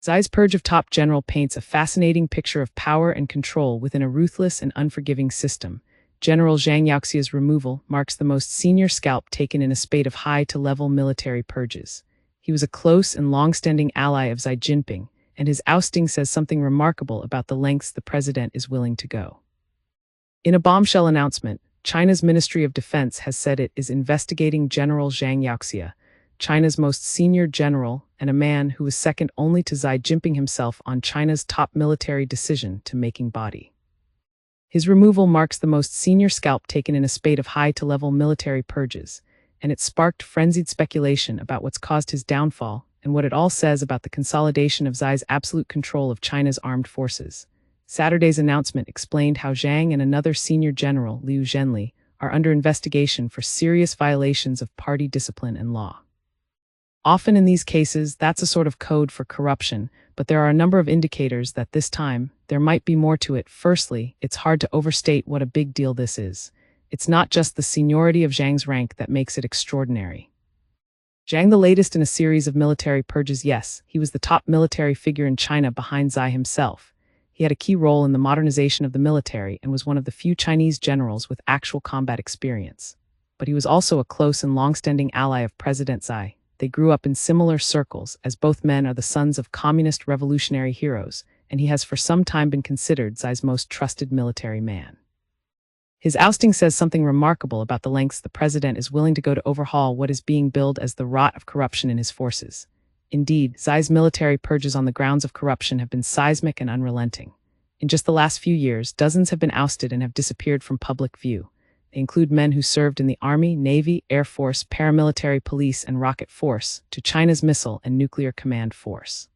Xai's purge of top general paints a fascinating picture of power and control within a ruthless and unforgiving system. General Zhang Yaoxia's removal marks the most senior scalp taken in a spate of high-to-level military purges. He was a close and long-standing ally of Xi Jinping, and his ousting says something remarkable about the lengths the president is willing to go. In a bombshell announcement, China's Ministry of Defense has said it is investigating General Zhang Yaoxia, China's most senior general and a man who was second only to Xi Jinping himself on China's top military decision-to-making body. His removal marks the most senior scalp taken in a spate of high-to-level military purges, and it sparked frenzied speculation about what's caused his downfall and what it all says about the consolidation of Xi's absolute control of China's armed forces. Saturday's announcement explained how Zhang and another senior general, Liu Zhenli, are under investigation for serious violations of party discipline and law. Often in these cases, that's a sort of code for corruption, but there are a number of indicators that this time, there might be more to it. Firstly, it's hard to overstate what a big deal this is. It's not just the seniority of Zhang's rank that makes it extraordinary. Zhang, the latest in a series of military purges, yes, he was the top military figure in China behind Xi himself. He had a key role in the modernization of the military and was one of the few Chinese generals with actual combat experience. But he was also a close and long-standing ally of President Xi. They grew up in similar circles, as both men are the sons of communist revolutionary heroes, and he has for some time been considered Xi's most trusted military man. His ousting says something remarkable about the lengths the president is willing to go to overhaul what is being billed as the rot of corruption in his forces. Indeed, Xi's military purges on the grounds of corruption have been seismic and unrelenting. In just the last few years, dozens have been ousted and have disappeared from public view. They include men who served in the Army, Navy, Air Force, paramilitary police, and rocket force, to China's missile and nuclear command force.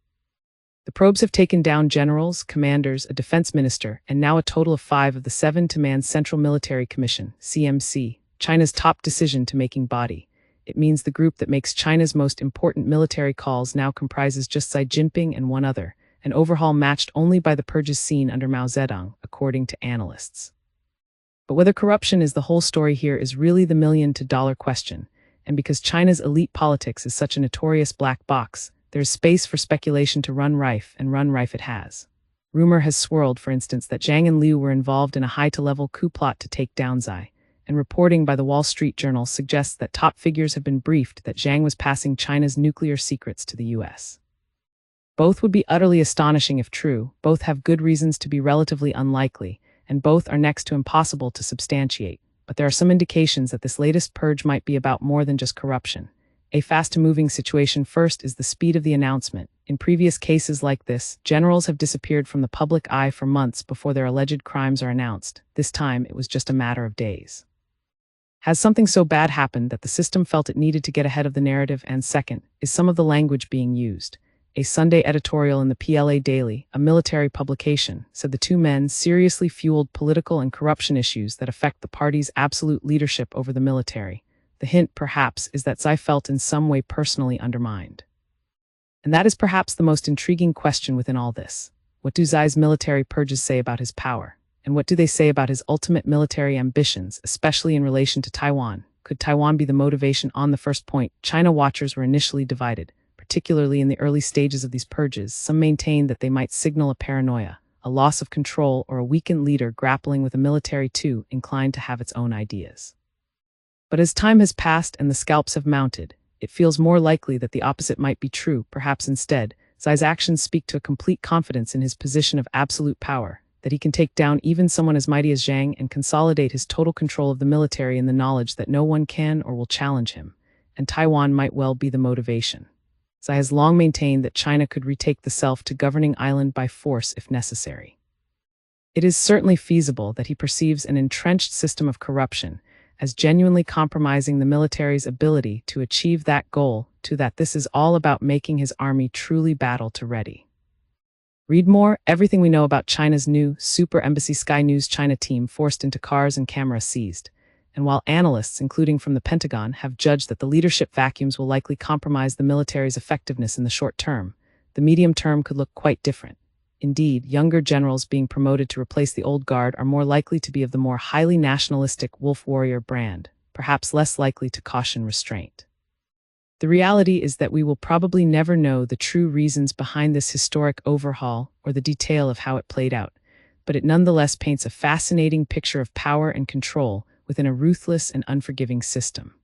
The probes have taken down generals, commanders, a defense minister, and now a total of 5 of the 7 to man Central Military Commission, CMC, China's top decision-to-making body. It means the group that makes China's most important military calls now comprises just Xi Jinping and one other, an overhaul matched only by the purges seen under Mao Zedong, according to analysts. But whether corruption is the whole story here is really the million-to-dollar question, and because China's elite politics is such a notorious black box, there's space for speculation to run rife, and run rife it has. Rumor has swirled, for instance, that Zhang and Liu were involved in a high-to-level coup plot to take down Xi, and reporting by the Wall Street Journal suggests that top figures have been briefed that Zhang was passing China's nuclear secrets to the US. Both would be utterly astonishing if true, both have good reasons to be relatively unlikely, and both are next to impossible to substantiate, but there are some indications that this latest purge might be about more than just corruption. A fast-moving situation first is the speed of the announcement. In previous cases like this, generals have disappeared from the public eye for months before their alleged crimes are announced. This time, it was just a matter of days. Has something so bad happened that the system felt it needed to get ahead of the narrative? And second, is some of the language being used? A Sunday editorial in the PLA Daily, a military publication, said the two men seriously fueled political and corruption issues that affect the party's absolute leadership over the military. The hint, perhaps, is that Xi felt in some way personally undermined. And that is perhaps the most intriguing question within all this. What do Xi's military purges say about his power? And what do they say about his ultimate military ambitions, especially in relation to Taiwan? Could Taiwan be the motivation? On the first point, China watchers were initially divided. Particularly in the early stages of these purges, some maintained that they might signal a paranoia, a loss of control, or a weakened leader grappling with a military too inclined to have its own ideas. But as time has passed and the scalps have mounted, it feels more likely that the opposite might be true. Perhaps instead, Xi's actions speak to a complete confidence in his position of absolute power, that he can take down even someone as mighty as Zhang and consolidate his total control of the military in the knowledge that no one can or will challenge him, and Taiwan might well be the motivation. Xi has long maintained that China could retake the self-to-governing island by force if necessary. It is certainly feasible that he perceives an entrenched system of corruption as genuinely compromising the military's ability to achieve that goal, to that this is all about making his army truly battle-to-ready. Read more, everything we know about China's new Super Embassy Sky News China team forced into cars and cameras seized. And while analysts, including from the Pentagon, have judged that the leadership vacuums will likely compromise the military's effectiveness in the short term, the medium term could look quite different. Indeed, younger generals being promoted to replace the old guard are more likely to be of the more highly nationalistic wolf warrior brand, perhaps less likely to caution restraint. The reality is that we will probably never know the true reasons behind this historic overhaul or the detail of how it played out, but it nonetheless paints a fascinating picture of power and control within a ruthless and unforgiving system.